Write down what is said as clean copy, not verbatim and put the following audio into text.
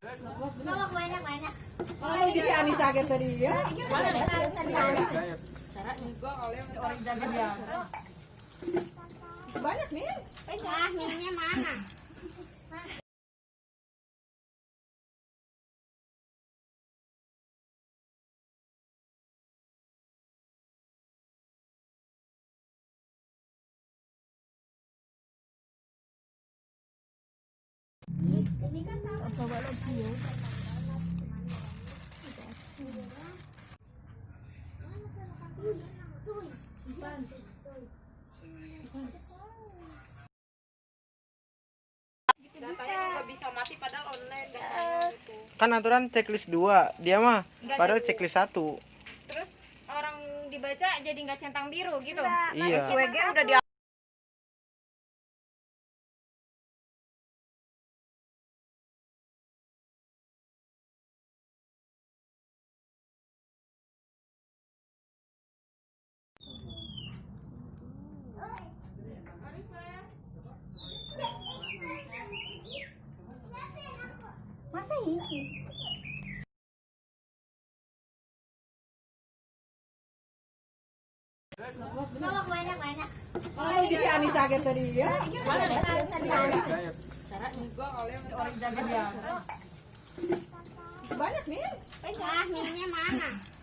Bawa banyak. Oh, di si Anissa akhir tadi ya. Cara juga oleh orang jaga dia. Banyak nih. Banyak, minumnya mana? Ini kan bawa lagi ya. Datanya juga bisa mati padahal online gitu. Kan aturan checklist 2, dia mah padahal checklist 1. Terus orang dibaca jadi nggak centang biru gitu. Iya. WG udah di Masa ini? Bawa banyak. Oh, di si Anissa akhir tadi ya. cara juga oleh orang jaga dia. Banyak nih. Banyak, minumnya mana?